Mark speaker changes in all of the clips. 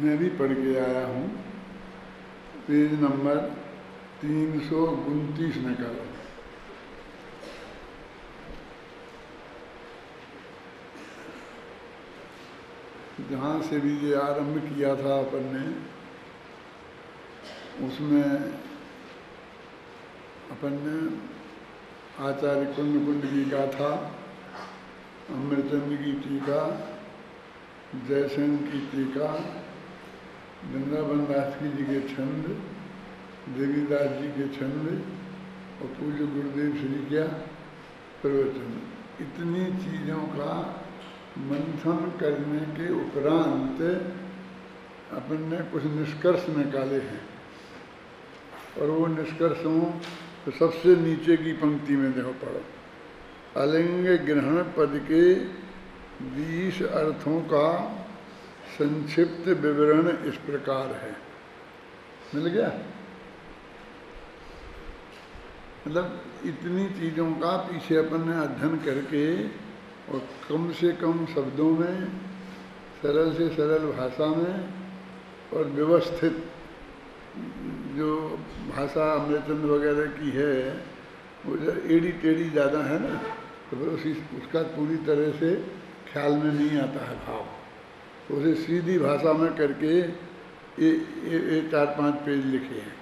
Speaker 1: मैं भी पढ़ के आया हूँ। पेज नंबर 329 निकालो। जहाँ से भी ये आरंभ किया था अपन ने, उसमें अपन ने आचार्य कुंड की गाथा, अमृतचंद्र की टीका, जयसेन की टीका, वृंदावन दास जी के छंद, देवीदास जी के छंद और पूज्य गुरुदेव श्री क्या प्रवचन, इतनी चीज़ों का मंथन करने के उपरांत अपन ने कुछ निष्कर्ष निकाले हैं। और वो निष्कर्षों तो सबसे नीचे की पंक्ति में देखो, पढ़ो। अलिंग ग्रहण पद के 20 अर्थों का संक्षिप्त विवरण इस प्रकार है। मिल गया? मतलब इतनी चीज़ों का पीछे अपन ने अध्ययन करके और कम से कम शब्दों में, सरल से सरल भाषा में और व्यवस्थित, जो भाषा अमृतचंद वगैरह की है वो एड़ी टेढ़ी ज़्यादा है ना, तो फिर उसका पूरी तरह से ख्याल में नहीं आता है भाव। तो उसे सीधी भाषा में करके ये 4-5 पेज लिखे हैं।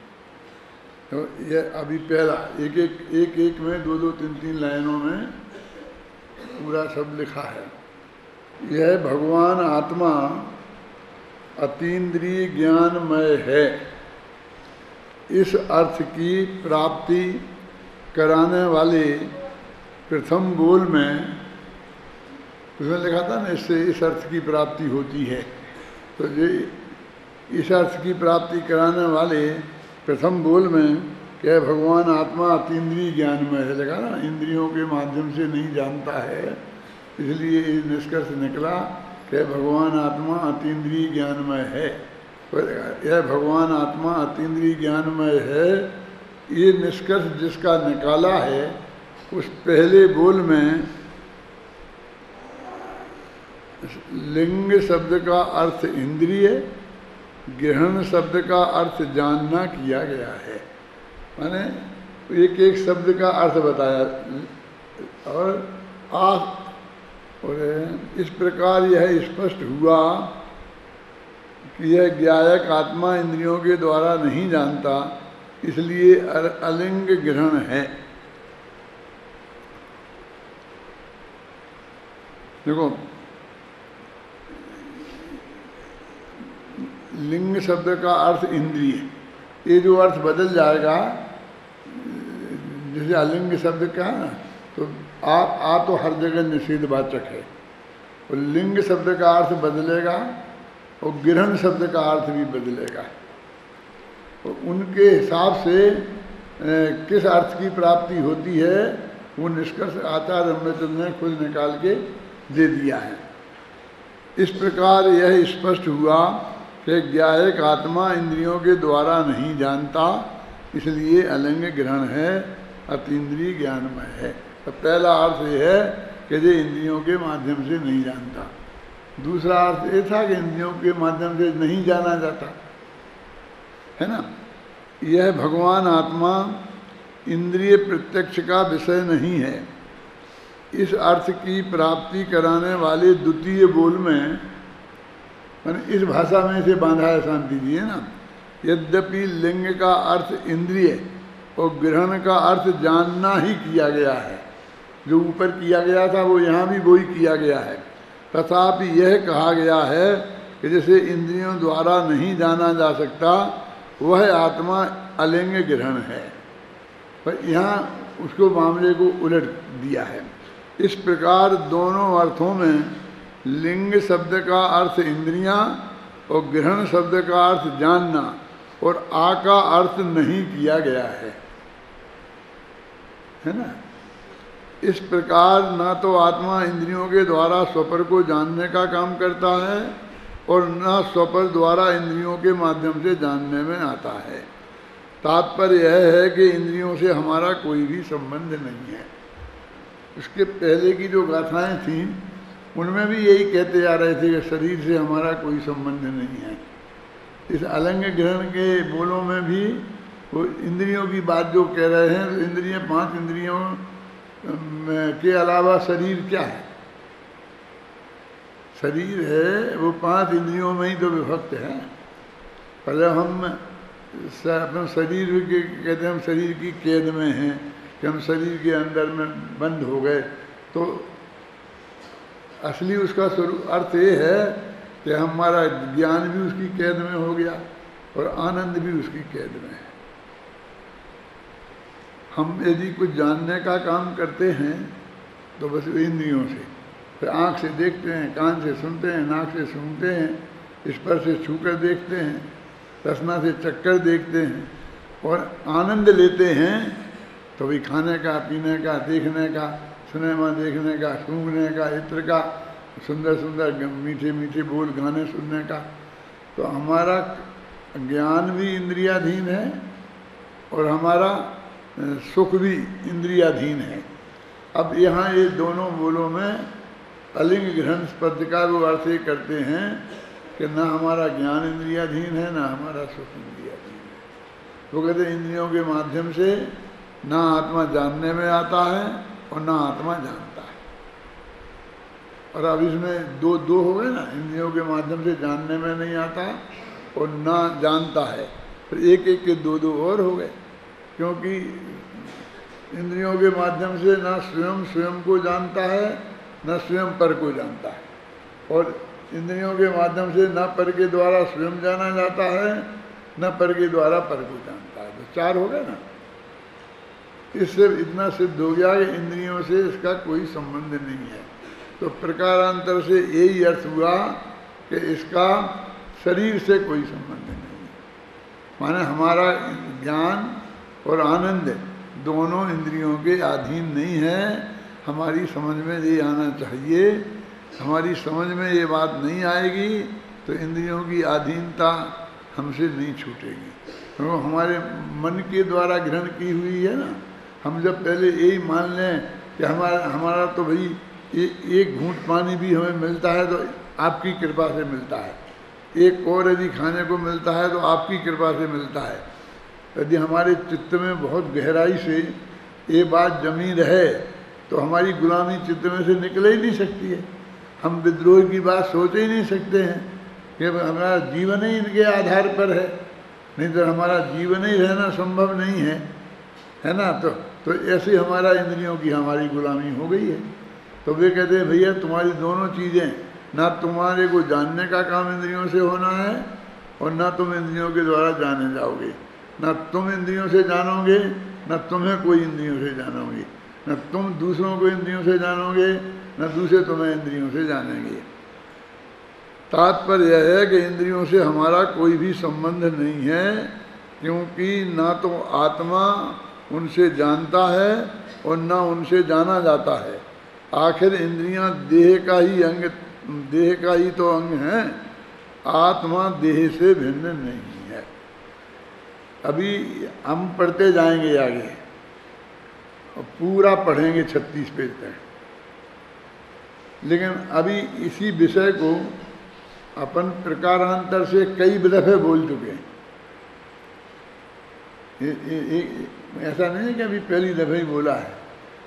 Speaker 1: तो ये अभी पहला एक में 2-2, 3-3 लाइनों में पूरा सब लिखा है। यह भगवान आत्मा अतीन्द्रिय ज्ञानमय है, इस अर्थ की प्राप्ति कराने वाले प्रथम बोल में, उसमें लिखा था ना, इससे इस अर्थ की प्राप्ति होती है। तो ये इस अर्थ की प्राप्ति कराने वाले प्रथम बोल में क्या भगवान आत्मा अतीन्द्रिय ज्ञान में है, लगा ना, इंद्रियों के माध्यम से नहीं जानता है, इसलिए ये निष्कर्ष निकला कि भगवान आत्मा अतीन्द्रिय ज्ञानमय है। यह भगवान आत्मा अतीन्द्रिय ज्ञानमय है, ये निष्कर्ष जिसका निकाला है, उस पहले बोल में लिंग शब्द का अर्थ इंद्रिय, ग्रहण शब्द का अर्थ जानना किया गया है। माने एक एक शब्द का अर्थ बताया और इस प्रकार यह स्पष्ट हुआ कि यह ज्ञायक आत्मा इंद्रियों के द्वारा नहीं जानता, इसलिए अलिंग ग्रहण है। देखो, लिंग शब्द का अर्थ इंद्रिय, ये जो अर्थ बदल जाएगा, जैसे अलिंग शब्द का है ना, तो आ तो हर जगह निषेधवाचक है, और लिंग शब्द का अर्थ बदलेगा और ग्रहण शब्द का अर्थ भी बदलेगा। और उनके हिसाब से किस अर्थ की प्राप्ति होती है, वो निष्कर्ष आचार्य अमृतचंद ने खुद निकाल के दे दिया है। इस प्रकार यह स्पष्ट हुआ कि ज्ञायक आत्मा इंद्रियों के द्वारा नहीं जानता, इसलिए अलिंग ग्रहण है, अतीन्द्रिय ज्ञानमय है। तो पहला अर्थ यह है कि ये इंद्रियों के माध्यम से नहीं जानता। दूसरा अर्थ ये था कि इंद्रियों के माध्यम से नहीं जाना जाता है ना। यह भगवान आत्मा इंद्रिय प्रत्यक्ष का विषय नहीं है, इस अर्थ की प्राप्ति कराने वाले द्वितीय बोल में, मैंने इस भाषा में इसे बांधा है शांति जी, है ना। यद्यपि लिंग का अर्थ इंद्रिय और ग्रहण का अर्थ जानना ही किया गया है, जो ऊपर किया गया था वो यहाँ भी वही किया गया है, तथापि यह कहा गया है कि जैसे इंद्रियों द्वारा नहीं जाना जा सकता, वह आत्मा अलिंग ग्रहण है। पर यहाँ उसको मामले को उलट दिया है। इस प्रकार दोनों अर्थों में लिंग शब्द का अर्थ इंद्रियां और ग्रहण शब्द का अर्थ जानना और आ का अर्थ नहीं किया गया है ना। इस प्रकार ना तो आत्मा इंद्रियों के द्वारा स्वपर को जानने का काम करता है और ना स्वपर द्वारा इंद्रियों के माध्यम से जानने में आता है। तात्पर्य यह है कि इंद्रियों से हमारा कोई भी संबंध नहीं है। इसके पहले की जो गाथाएं थीं उनमें भी यही कहते जा रहे थे कि शरीर से हमारा कोई संबंध नहीं है, इस अलंग ग्रहण के बोलों में भी वो इंद्रियों की बात जो कह रहे हैं, तो इंद्रियां 5 इंद्रियों के अलावा शरीर क्या है? शरीर है वो 5 इंद्रियों में ही तो विभक्त है। पहले हम अपने शरीर के कहते हैं हम शरीर की कैद में हैं कि हम शरीर के अंदर में बंद हो गए, तो असली उसका स्वरूप अर्थ ये है कि हमारा ज्ञान भी उसकी कैद में हो गया और आनंद भी उसकी कैद में है। हम यदि कुछ जानने का काम करते हैं तो बस इंद्रियों से, फिर आँख से देखते हैं, कान से सुनते हैं, नाक से सूंघते हैं, स्पर्श से छूकर देखते हैं, रसना से चक्कर देखते हैं और आनंद लेते हैं। तो भी खाने का, पीने का, देखने का, सिनेमा देखने का, सूंघने का, इत्र का, सुंदर सुंदर मीठे मीठे बोल गाने सुनने का। तो हमारा ज्ञान भी इंद्रियाधीन है और हमारा सुख भी इंद्रियाधीन है। अब यहाँ ये दोनों बोलों में अलिंग ग्रहण पद का वो अर्थ ये करते हैं कि ना हमारा ज्ञान इंद्रियाधीन है, ना हमारा सुख इंद्रियाधीन है। वो कहते हैं इंद्रियों के माध्यम से ना आत्मा जानने में आता है और ना आत्मा जानता है। और अब इसमें दो हो गए ना, इंद्रियों के माध्यम से जानने में नहीं आता और ना जानता है, फिर एक एक के दो और हो गए। क्योंकि इंद्रियों के माध्यम से ना स्वयं को जानता है, न स्वयं पर को जानता है, और इंद्रियों के माध्यम से न पर के द्वारा स्वयं जाना जाता है, न पर के द्वारा पर को जानता है। तो 4 हो गए ना। इससे इतना सिद्ध हो गया कि इंद्रियों से इसका कोई संबंध नहीं है। तो प्रकारांतर से यही अर्थ हुआ कि इसका शरीर से कोई संबंध नहीं है। माने हमारा ज्ञान और आनंद दोनों इंद्रियों के अधीन नहीं है। हमारी समझ में ये आना चाहिए। हमारी समझ में ये बात नहीं आएगी तो इंद्रियों की अधीनता हमसे नहीं छूटेगी। तो हमारे मन के द्वारा ग्रहण की हुई है ना। हम जब पहले यही मान लें कि हमारा तो भाई एक घूंट पानी भी हमें मिलता है तो आपकी कृपा से मिलता है, एक और यदि खाने को मिलता है तो आपकी कृपा से मिलता है। यदि हमारे चित्त में बहुत गहराई से ये बात जमी रहे तो हमारी गुलामी चित्त में से निकल ही नहीं सकती है। हम विद्रोह की बात सोच ही नहीं सकते हैं कि हमारा जीवन ही इनके आधार पर है, नहीं तो हमारा जीवन ही रहना संभव नहीं है ना। तो ऐसे हमारा इंद्रियों की हमारी गुलामी हो गई है। तो वे कहते हैं भैया तुम्हारी दोनों चीज़ें, ना तुम्हारे को जानने का काम इंद्रियों से होना है और ना तुम इंद्रियों के द्वारा जाने जाओगे। ना तुम इंद्रियों से जानोगे, ना तुम्हें कोई इंद्रियों से जानोगे, न तुम दूसरों को इंद्रियों से जानोगे, न दूसरे तुम्हें इंद्रियों से जानेंगे। तात्पर्य यह है कि इंद्रियों से हमारा कोई भी संबंध नहीं है, क्योंकि ना तो आत्मा उनसे जानता है और ना उनसे जाना जाता है। आखिर इंद्रियां देह का ही तो अंग है, आत्मा देह से भिन्न नहीं है। अभी हम पढ़ते जाएंगे आगे, पूरा पढ़ेंगे 36 पेज तक, लेकिन अभी इसी विषय को अपन प्रकारांतर से कई दफे बोल चुके हैं। ऐसा नहीं है कि अभी पहली दफे ही बोला है,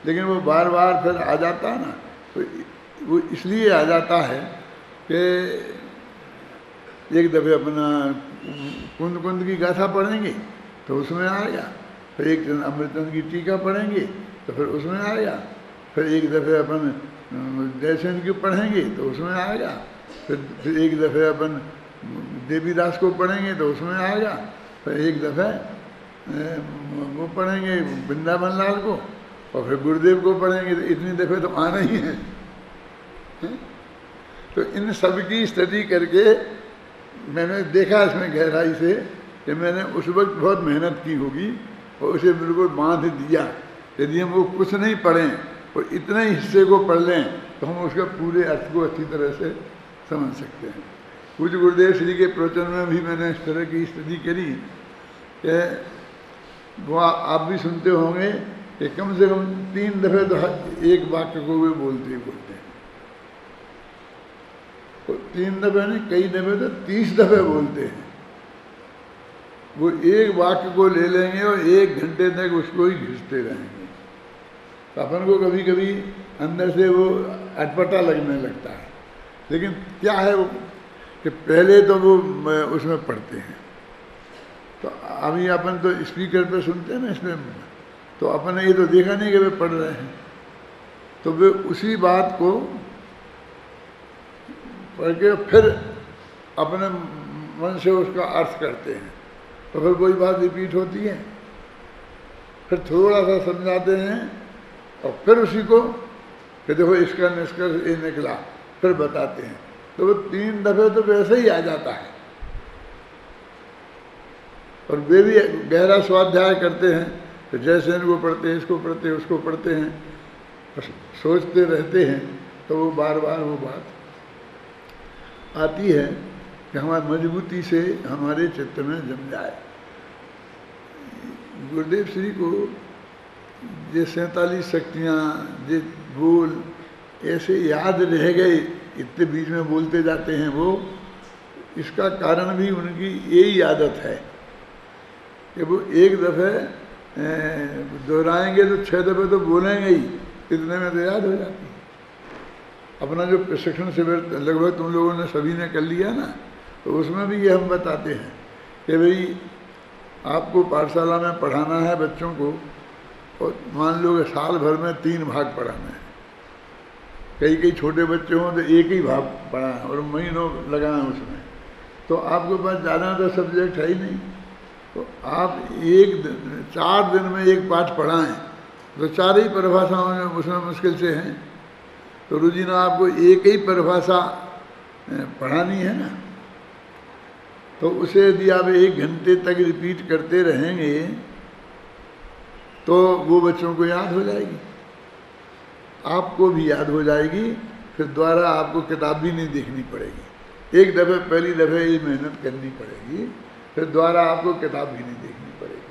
Speaker 1: लेकिन वो बार बार फिर आ जाता है ना। तो वो इसलिए आ जाता है कि एक दफे अपना कुंद की गाथा पढ़ेंगे तो उसमें आएगा, फिर एक अमृतचंद की टीका पढ़ेंगे तो फिर उसमें आएगा, फिर एक दफ़े अपन जयसेन की पढ़ेंगे तो उसमें आएगा, फिर एक दफ़े अपन देवीदास को पढ़ेंगे तो उसमें आएगा, फिर एक दफ़े वो पढ़ेंगे वृंदावन लाल को, और फिर गुरुदेव को पढ़ेंगे। तो इतनी दफ़े तो आना ही है। तो इन सब की स्टडी करके मैंने देखा इसमें गहराई से कि मैंने उस वक्त बहुत मेहनत की होगी और उसे बिल्कुल बांध दिया। यदि हम वो कुछ नहीं पढ़ें और इतने हिस्से को पढ़ लें तो हम उसका पूरे अर्थ को अच्छी तरह से समझ सकते हैं। पूज्य गुरुदेव श्री के प्रवचन में भी मैंने इस तरह की स्टडी करी कि वो आप भी सुनते होंगे कि कम से कम 3 दफ़े तो एक वाक्य को वे बोलते हैं। तो 3 दफ़े नहीं, कई दफ़े तो 30 दफ़े बोलते हैं। वो एक वाक्य को ले लेंगे और 1 घंटे तक उसको ही घिसते रहेंगे। तो अपन को कभी कभी अंदर से वो अटपटा लगने लगता है, लेकिन क्या है वो कि पहले तो वो उसमें पढ़ते हैं। तो अभी अपन तो स्पीकर पे सुनते हैं ना, इसमें तो अपन ने ये तो देखा नहीं कि वे पढ़ रहे हैं, तो वे उसी बात को पढ़ के फिर अपने मन से उसका अर्थ करते हैं। तो फिर कोई बात रिपीट होती है, फिर थोड़ा सा समझाते हैं और फिर उसी को कि देखो इसका निष्कर्ष ये निकला, फिर बताते हैं। तो वो 3 दफे तो वैसे ही आ जाता है। और वे भी गहरा स्वाध्याय करते हैं, तो जैसे इनको पढ़ते हैं, इसको पढ़ते हैं, उसको पढ़ते हैं, सोचते रहते हैं, तो वो बार बार वो बात आती है कि हमारी मजबूती से हमारे चित्त में जम जाए। गुरुदेव श्री को ये 47 शक्तियाँ, ये बोल ऐसे याद रह गए, इतने बीच में बोलते जाते हैं वो, इसका कारण भी उनकी यही आदत है कि वो एक दफ़े दोहराएंगे तो 6 दफ़े तो बोलेंगे ही, इतने में तो याद हो जाती है। अपना जो प्रशिक्षण शिविर लगभग तुम लोगों ने सभी ने कर लिया ना, तो उसमें भी ये हम बताते हैं कि भाई आपको पाठशाला में पढ़ाना है बच्चों को, और मान लो कि साल भर में 3 भाग पढ़ाना है। कई छोटे बच्चे हों तो एक ही भाग पढ़ाएं और महीनों लगाएं उसमें, तो आपके पास ज़्यादा तो सब्जेक्ट है ही नहीं। तो आप 4 दिन में एक पाठ पढ़ाएं, तो 4 ही परिभाषाओं में उसमें मुश्किल से हैं, तो रोजीना आपको एक ही परिभाषा पढ़ानी है ना। तो उसे यदि आप 1 घंटे तक रिपीट करते रहेंगे तो वो बच्चों को याद हो जाएगी, आपको भी याद हो जाएगी। फिर दोबारा आपको किताब भी नहीं देखनी पड़ेगी। एक दफ़े पहली दफ़े ये मेहनत करनी पड़ेगी, फिर दोबारा आपको किताब भी नहीं देखनी पड़ेगी।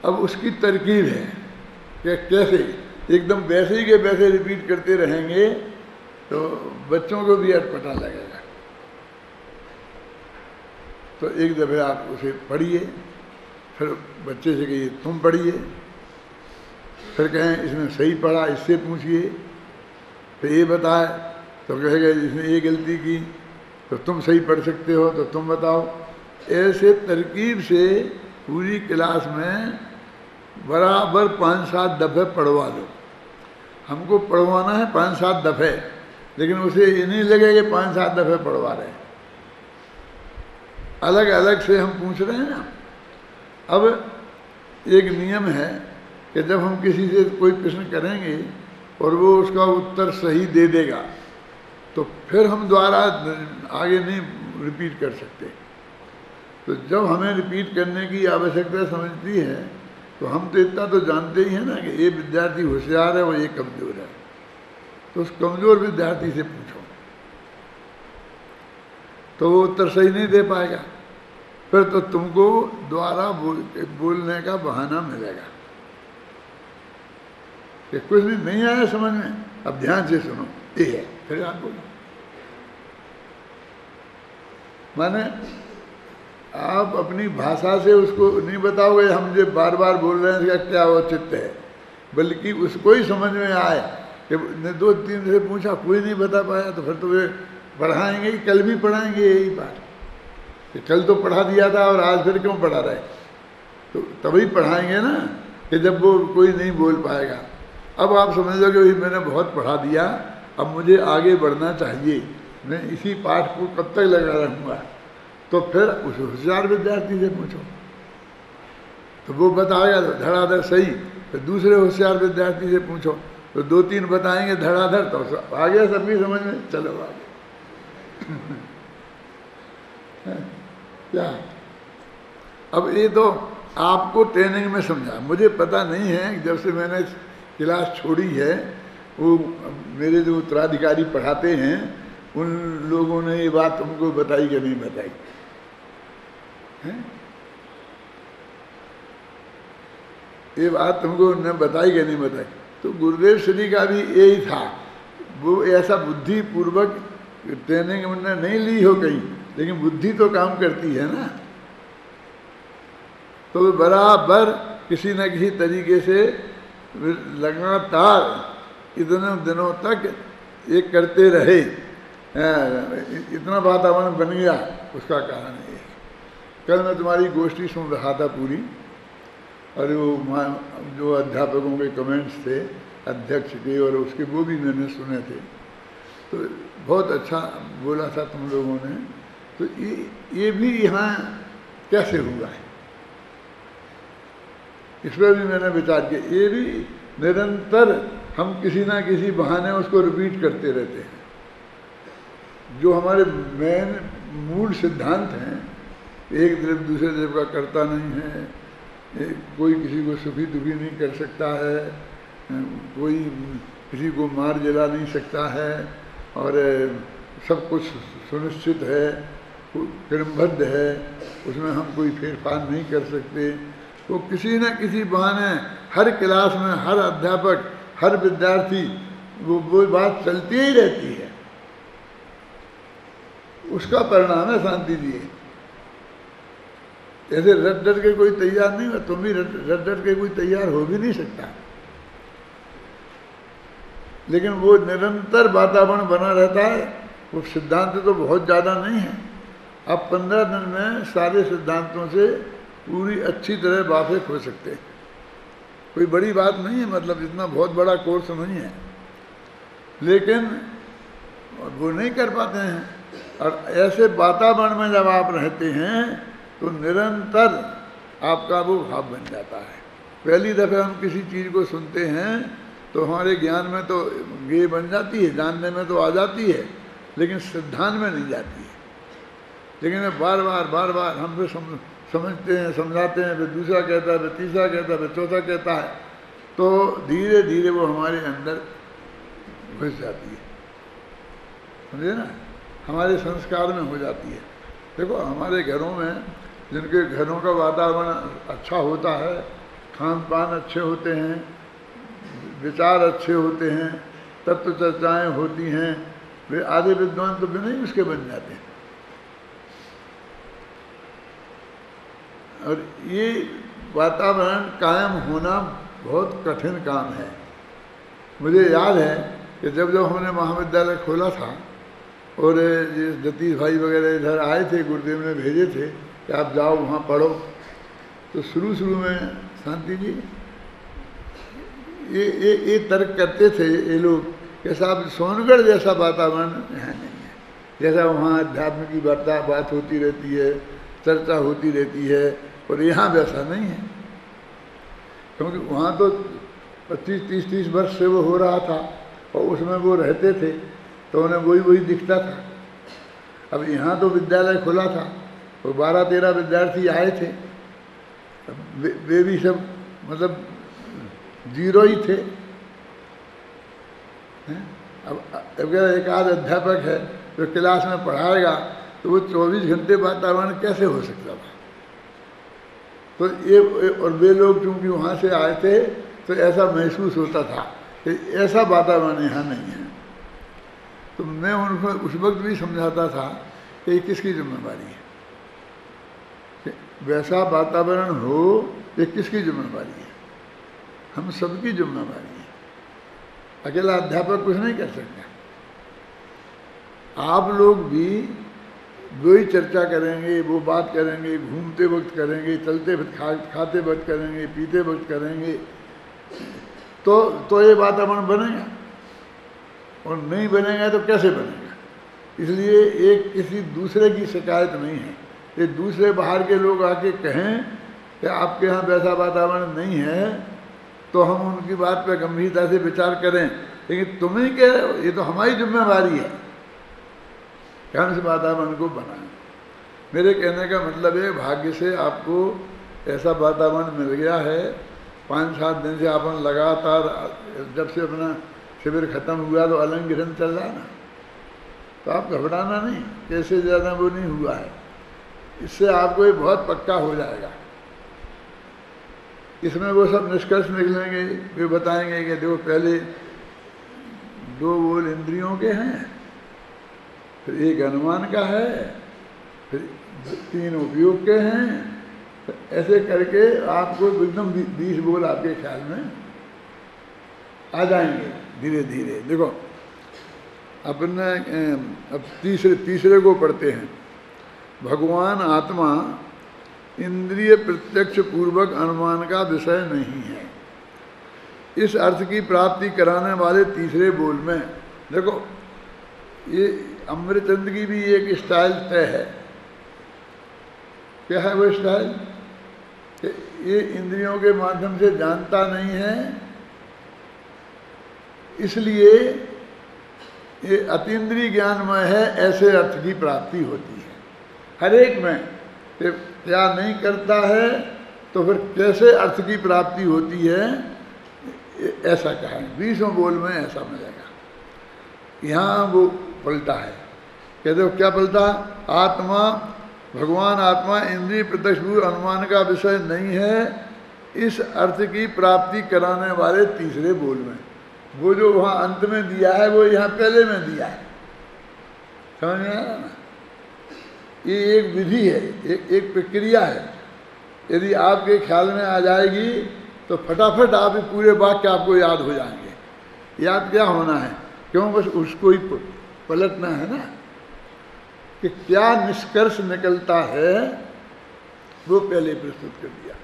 Speaker 1: अब उसकी तरकीब है कि कैसे एकदम वैसे ही के वैसे रिपीट करते रहेंगे तो बच्चों को भी अटपटा लगेगा। तो एक दफ़े आप उसे पढ़िए, फिर बच्चे से कहिए तुम पढ़िए, फिर कहें इसने सही पढ़ा, इससे पूछिए, फिर ये बताए तो कहेगा इसने ये गलती की, तो तुम सही पढ़ सकते हो तो तुम बताओ। ऐसे तरकीब से पूरी क्लास में बराबर 5-7 दफ़े पढ़वा दो। हमको पढ़वाना है 5-7 दफ़े, लेकिन उसे ये नहीं लगे कि 5-7 दफ़े पढ़वा रहे हैं, अलग अलग से हम पूछ रहे हैं ना। अब एक नियम है कि जब हम किसी से कोई प्रश्न करेंगे और वो उसका उत्तर सही दे देगा, तो फिर हम दोबारा आगे नहीं रिपीट कर सकते। तो जब हमें रिपीट करने की आवश्यकता समझती है, तो हम तो इतना तो जानते ही हैं ना कि ये विद्यार्थी होशियार है और ये कमज़ोर है, तो उस कमज़ोर विद्यार्थी से पूछो, तो वो उत्तर सही नहीं दे पाएगा, फिर तो तुमको दोबारा बोलने का बहाना मिलेगा कि कुछ नहीं आया समझ में, अब ध्यान से सुनो, ये है, फिर आप बोलो। माने आप अपनी भाषा से उसको नहीं बताओगे हम जो बार बार बोल रहे हैं इसका क्या औचित्य है, बल्कि उसको ही समझ में आए कि 2-3 से पूछा कोई नहीं बता पाया, तो फिर तो वे पढ़ाएंगे ही, कल भी पढ़ाएंगे यही पाठ कि कल तो पढ़ा दिया था और आज फिर क्यों पढ़ा रहे। तो तभी पढ़ाएंगे ना कि जब वो कोई नहीं बोल पाएगा। अब आप समझ लो कि भाई मैंने बहुत पढ़ा दिया, अब मुझे आगे बढ़ना चाहिए, मैं इसी पाठ को कब तक लगा रहूँगा, तो फिर उस होशियार विद्यार्थी से पूछो, तो वो बताएगा तो धड़ाधड़ सही। फिर दूसरे होशियार विद्यार्थी से पूछो, तो 2-3 बताएंगे धड़ाधड़, तो आ गया सबकी समझ में, चलो आगे। क्या अब ये तो आपको ट्रेनिंग में समझा, मुझे पता नहीं है, जब से मैंने क्लास छोड़ी है, वो मेरे जो उत्तराधिकारी पढ़ाते हैं उन लोगों ने ये बात तुमको बताई कि नहीं बताई है? ये बात तुमको उन्होंने बताई कि नहीं बताई। तो गुरुदेव श्री का भी यही था, वो ऐसा बुद्धिपूर्वक ट्रेनिंग उन्होंने नहीं ली हो कहीं, लेकिन बुद्धि तो काम करती है ना। तो वे बराबर किसी न किसी तरीके से लगातार इतने दिनों तक ये करते रहे, इतना वातावरण बन गया, उसका कारण ये है। कल मैं तुम्हारी गोष्ठी सुन रहा था पूरी, और वो जो अध्यापकों के कमेंट्स थे अध्यक्ष के और उसके, वो भी मैंने सुने थे, तो बहुत अच्छा बोला था तुम लोगों ने। तो ये भी यहाँ कैसे हुआ है, इस पर भी मैंने विचार किया। ये भी निरंतर हम किसी ना किसी बहाने उसको रिपीट करते रहते हैं। जो हमारे मेन मूल सिद्धांत हैं, एक द्रव्य दूसरे द्रव्य का करता नहीं है, कोई किसी को सुखी दुखी नहीं कर सकता है, कोई किसी को मार जला नहीं सकता है, और सब कुछ सुनिश्चित है, क्रमबद्ध है, उसमें हम कोई फेरफार नहीं कर सकते। वो किसी न किसी बहाने हर क्लास में हर अध्यापक, हर विद्यार्थी वो बात चलती ही रहती है। उसका परिणाम है शांति जी। ऐसे रट डट के कोई तैयार नहीं हुआ, तुम भी रट डट के कोई तैयार हो भी नहीं सकता, लेकिन वो निरंतर वातावरण बना रहता है। वो सिद्धांत तो बहुत ज़्यादा नहीं है, अब 15 दिन में सारे सिद्धांतों से पूरी अच्छी तरह वाकिफ हो सकते हैं। कोई बड़ी बात नहीं है, मतलब इतना बहुत बड़ा कोर्स नहीं है, लेकिन वो नहीं कर पाते हैं। और ऐसे वातावरण में जब आप रहते हैं तो निरंतर आपका वो भाव बन जाता है। पहली दफ़े हम किसी चीज़ को सुनते हैं तो हमारे ज्ञान में तो ये बन जाती है, जानने में तो आ जाती है, लेकिन सिद्धांत में नहीं जाती है। लेकिन बार बार हम फिर समझते हैं, समझाते हैं, फिर दूसरा कहता है, फिर तीसरा कहता है, फिर चौथा कहता है, तो धीरे धीरे वो हमारे अंदर घुस जाती है, समझे ना, हमारे संस्कार में हो जाती है। देखो हमारे घरों में, जिनके घरों का वातावरण अच्छा होता है, खान पान अच्छे होते हैं, विचार अच्छे होते हैं, तत्व चर्चाएँ होती हैं, वे आधे विद्वान तो बिना ही उसके बन जाते हैं। और ये वातावरण कायम होना बहुत कठिन काम है। मुझे याद है कि जब हमने महाविद्यालय खोला था और जतीश भाई वगैरह इधर आए थे, गुरुदेव ने भेजे थे कि आप जाओ वहाँ पढ़ो, तो शुरू में शांति जी ये तर्क करते थे ये लोग कि साहब सोनगढ़ जैसा वातावरण यहाँ नहीं है, जैसा वहाँ अध्यात्म की बात होती रहती है, चर्चा होती रहती है, और यहाँ वैसा नहीं है। क्योंकि वहाँ तो 25-30 वर्ष से वो हो रहा था और उसमें वो रहते थे, तो उन्हें वही दिखता था। अब यहाँ तो विद्यालय खुला था, वो 12-13 विद्यार्थी आए थे, वे भी सब मतलब जीरो ही थे। अब अगर एक आध अध्यापक है जो क्लास में पढ़ाएगा तो वो 24 घंटे वातावरण कैसे हो सकता था। तो ये, और वे लोग चूँकि वहाँ से आए थे तो ऐसा महसूस होता था कि ऐसा वातावरण यहाँ नहीं है। तो मैं उनको उस वक्त भी समझाता था कि किसकी जिम्मेवारी है, कि वैसा वातावरण हो, ये किसकी जिम्मेवारी है, हम सबकी जिम्मेवारी है। अकेला अध्यापक कुछ नहीं कर सकता। आप लोग भी वही चर्चा करेंगे, वो बात करेंगे, घूमते वक्त करेंगे, चलते वक्त खाते वक्त करेंगे, पीते वक्त करेंगे, तो ये वातावरण बनेगा। और नहीं बनेगा तो कैसे बनेगा। इसलिए एक किसी दूसरे की शिकायत नहीं है, ये दूसरे बाहर के लोग आके कहें कि आपके यहाँ वैसा वातावरण नहीं है, तो हम उनकी बात पर गंभीरता से विचार करें। लेकिन तुम ही कह रहे हो, ये तो हमारी जिम्मेवारी है कि हम इस वातावरण को बनाएं। मेरे कहने का मतलब है, भाग्य से आपको ऐसा वातावरण मिल गया है। 5-7 दिन से अपन लगातार, जब से अपना शिविर खत्म हुआ तो अलंग गिरन चल रहा ना, तो आप घबराना नहीं, कैसे ज़्यादा वो नहीं हुआ है। इससे आपको ये बहुत पक्का हो जाएगा। इसमें वो सब निष्कर्ष निकलेंगे, वे बताएंगे कि देखो पहले 2 बोल इंद्रियों के हैं, फिर 1 अनुमान का है, फिर 3 उपयोग के हैं, तो ऐसे करके आपको एकदम 20 बोल आपके ख्याल में आ जाएंगे धीरे धीरे। देखो अपने अब तीसरे को पढ़ते हैं। भगवान आत्मा इंद्रिय प्रत्यक्ष पूर्वक अनुमान का विषय नहीं है। इस अर्थ की प्राप्ति कराने वाले तीसरे बोल में देखो, ये अमृतचंद की भी एक स्टाइल तय है। क्या है वो स्टाइल? ये इंद्रियों के माध्यम से जानता नहीं है, इसलिए ये अतीन्द्रिय ज्ञानमय है, ऐसे अर्थ की प्राप्ति होती है हर एक में। क्या नहीं करता है तो फिर कैसे अर्थ की प्राप्ति होती है, ऐसा कहा है 20वें बोल में, ऐसा मिलेगा। यहाँ वो पलटा है, कहते हो क्या पलटा? आत्मा, भगवान आत्मा इंद्रिय प्रत्यक्ष अनुमान का विषय नहीं है, इस अर्थ की प्राप्ति कराने वाले तीसरे बोल में। वो जो वहाँ अंत में दिया है वो यहाँ पहले में दिया है, समझ में आया ना? ये एक विधि है, एक प्रक्रिया है। यदि आपके ख्याल में आ जाएगी तो फटाफट आप पूरे वाक्य आपको याद हो जाएंगे। याद क्या होना है? क्यों? बस उसको ही पलटना है ना, कि क्या निष्कर्ष निकलता है वो पहले प्रस्तुत कर दिया।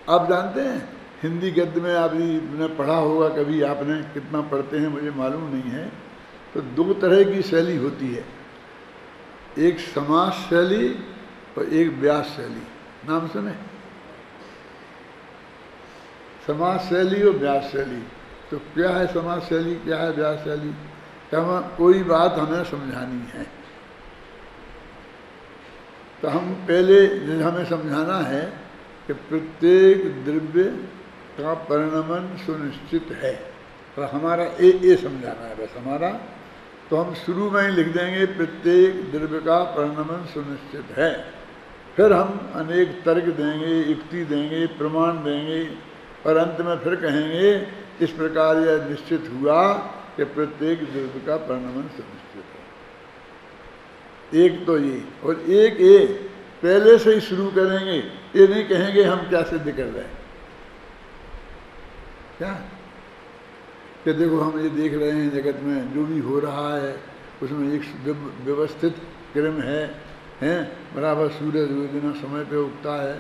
Speaker 1: आप जानते हैं हिंदी गद्य में आपने पढ़ा होगा कभी, आपने कितना पढ़ते हैं मुझे मालूम नहीं है। तो 2 तरह की शैली होती है, एक समास शैली और एक व्यास शैली। नाम सुने? समास शैली और व्यास शैली। तो क्या है समास शैली, क्या है व्यास शैली? क्या कोई बात हमें समझानी है तो हम पहले हमें समझाना है कि प्रत्येक द्रव्य का परिणमन सुनिश्चित है, और हमारा ये समझाना है बस हमारा। तो हम शुरू में ही लिख देंगे प्रत्येक द्रव्य का परिणमन सुनिश्चित है, फिर हम अनेक तर्क देंगे, युक्ति देंगे, प्रमाण देंगे, और अंत में फिर कहेंगे इस प्रकार यह निश्चित हुआ कि प्रत्येक द्रव्य का परिणमन सुनिश्चित है। एक तो ये, और एक ये पहले से ही शुरू करेंगे, ये नहीं कहेंगे हम क्या सिद्ध कर रहे हैं। क्या कि देखो हम ये देख रहे हैं जगत में जो भी हो रहा है उसमें एक व्यवस्थित क्रम है, बराबर सूरज दिन समय पे उगता है,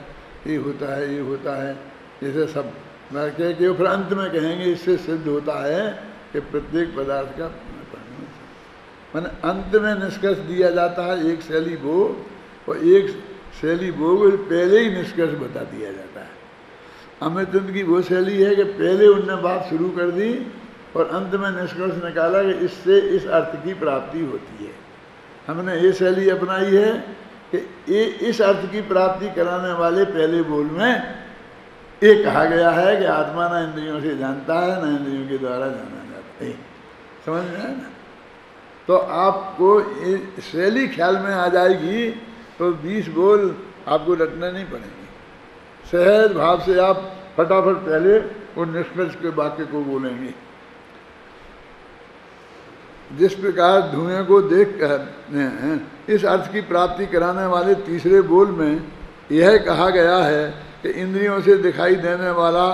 Speaker 1: ये होता है, ये होता है, जैसे सब कह के फिर अंत में कहेंगे इससे सिद्ध होता है कि प्रत्येक पदार्थ का मैंने अंत में निष्कर्ष दिया जाता है। एक शैली वो और एक शैली वो पहले ही निष्कर्ष बता दिया जाता है। अमृतचंद की वो शैली है कि पहले उनने बात शुरू कर दी और अंत में निष्कर्ष निकाला कि इससे इस अर्थ की प्राप्ति होती है। हमने ये शैली अपनाई है कि ये इस अर्थ की प्राप्ति कराने वाले पहले बोल में ये कहा गया है कि आत्मा न इंद्रियों से जानता है, न इंद्रियों के द्वारा जाना जाता है। समझ में आया ना? तो आपको ये शैली ख्याल में आ जाएगी तो 20 बोल आपको रटने नहीं पड़ेंगे। सहज भाव से आप फटाफट पहले वो निष्कर्ष के वाक्य को बोलेंगे। जिस प्रकार धुएं को देख कर इस अर्थ की प्राप्ति कराने वाले तीसरे बोल में यह कहा गया है कि इंद्रियों से दिखाई देने वाला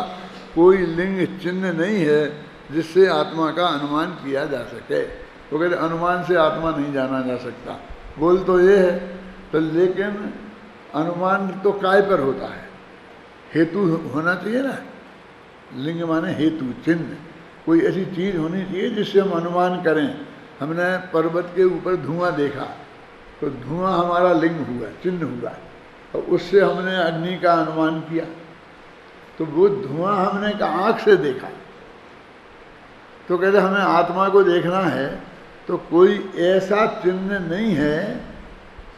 Speaker 1: कोई लिंग चिन्ह नहीं है जिससे आत्मा का अनुमान किया जा सके। वो कहते अनुमान से आत्मा नहीं जाना जा सकता। बोल तो ये है, तो लेकिन अनुमान तो काय पर होता है? हेतु होना चाहिए ना। लिंग माने हेतु, चिन्ह, कोई ऐसी चीज़ होनी चाहिए जिससे हम अनुमान करें। हमने पर्वत के ऊपर धुआं देखा तो धुआं हमारा लिंग हुआ, चिन्ह हुआ, और उससे हमने अग्नि का अनुमान किया। तो वो धुआं हमने का आँख से देखा। तो कहते हमें आत्मा को देखना है तो कोई ऐसा चिन्ह नहीं है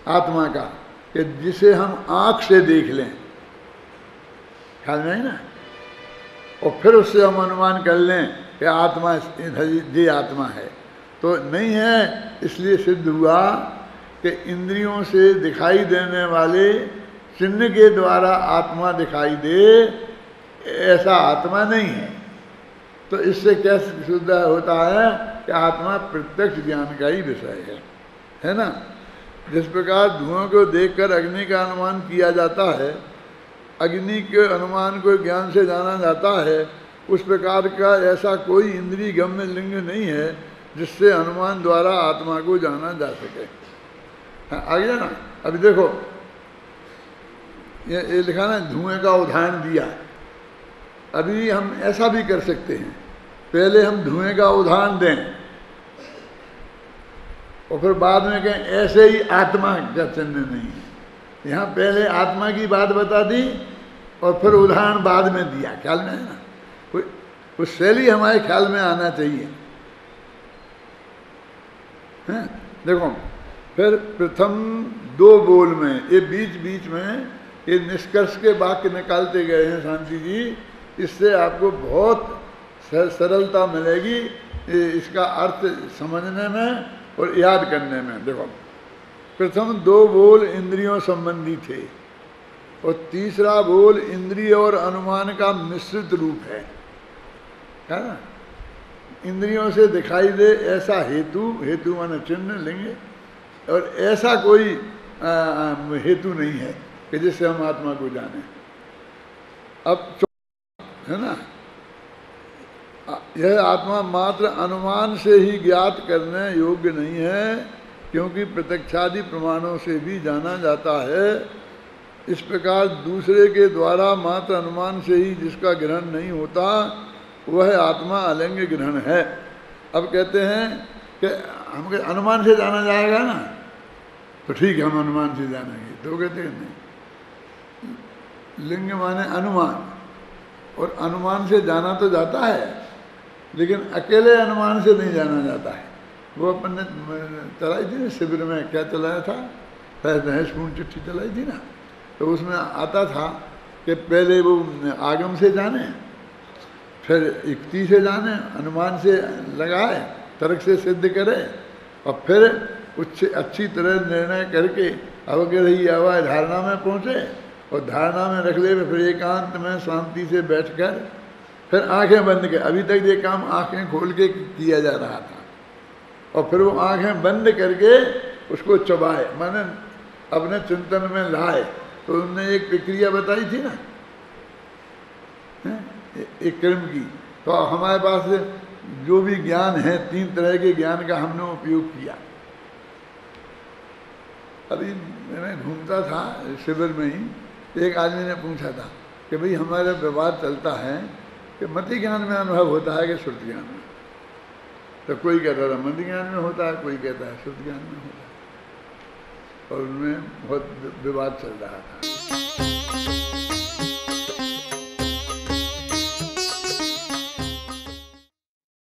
Speaker 1: आत्मा का कि जिसे हम आँख से देख लें। ख्याल में है ना? और फिर उससे हम अनुमान कर लें कि आत्मा ये आत्मा है, तो नहीं है। इसलिए सिद्ध हुआ कि इंद्रियों से दिखाई देने वाले चिन्ह के द्वारा आत्मा दिखाई दे, ऐसा आत्मा नहीं है। तो इससे क्या सिद्ध होता है कि आत्मा प्रत्यक्ष ज्ञान का ही विषय है ना। जिस प्रकार धुआं को देखकर अग्नि का अनुमान किया जाता है, अग्नि के अनुमान को ज्ञान से जाना जाता है, उस प्रकार का ऐसा कोई इंद्रिय गम्य लिंग नहीं है जिससे अनुमान द्वारा आत्मा को जाना जा सके। हाँ, आ गया ना। अभी देखो ये लिखा ना, धुएं का उदाहरण दिया। अभी हम ऐसा भी कर सकते हैं, पहले हम धुएं का उदाहरण दें और फिर बाद में कहें ऐसे ही आत्मा का चिन्ह नहीं है। यहाँ पहले आत्मा की बात बता दी और फिर उदाहरण बाद में दिया। ख्याल में है ना, कोई शैली हमारे ख्याल में आना चाहिए। हैं? देखो फिर प्रथम 2 बोल में ये बीच बीच में ये निष्कर्ष के वाक्य निकालते गए हैं शांति जी। इससे आपको बहुत सरलता मिलेगी इसका अर्थ समझने में और याद करने में। देखो प्रथम 2 बोल इंद्रियों संबंधी थे और तीसरा बोल इंद्रिय और अनुमान का मिश्रित रूप है ना। इंद्रियों से दिखाई दे ऐसा हेतु माने चिन्ह लेंगे, और ऐसा कोई हेतु नहीं है कि जिससे हम आत्मा को जाने। अब है ना, यह आत्मा मात्र अनुमान से ही ज्ञात करने योग्य नहीं है, क्योंकि प्रत्यक्षादि प्रमाणों से भी जाना जाता है। इस प्रकार दूसरे के द्वारा मात्र अनुमान से ही जिसका ग्रहण नहीं होता वह आत्मा अलिंग ग्रहण है। अब कहते हैं कि हम अनुमान से जाना जाएगा ना, तो ठीक है हम अनुमान से जानेंगे। तो कहते हैं नहीं, लिंग माने अनुमान, और अनुमान से जाना तो जाता है लेकिन अकेले अनुमान से नहीं जाना जाता है। वो अपन ने चलाई थी ना शिविर में, क्या चलाया था, रहस्यपूर्ण चिट्ठी चलाई थी ना, तो उसमें आता था कि पहले वो आगम से जाने, फिर युक्ति से जाने, अनुमान से लगाए, तर्क से सिद्ध करे, और फिर उससे अच्छी तरह निर्णय करके अवग्रही अवय धारणा में पहुँचे, और धारणा में रख ले फिर एकांत में शांति से बैठकर फिर आंखें बंद कर। अभी तक ये काम आंखें खोल के किया जा रहा था, और फिर वो आंखें बंद करके उसको चबाए, माने अपने चिंतन में लाए। तो उन्होंने एक प्रक्रिया बताई थी ना, एक क्रम की। तो हमारे पास जो भी ज्ञान है, 3 तरह के ज्ञान का हमने उपयोग किया। अभी मैं घूमता था शिविर में ही, एक आदमी ने पूछा था कि भाई हमारा विवाद चलता है कि मति ज्ञान में अनुभव होता है कि श्रुति ज्ञान में। तो कोई कहता था मति ज्ञान में होता है, कोई कहता है श्रुति ज्ञान में होता है, और उनमें बहुत विवाद चल रहा था।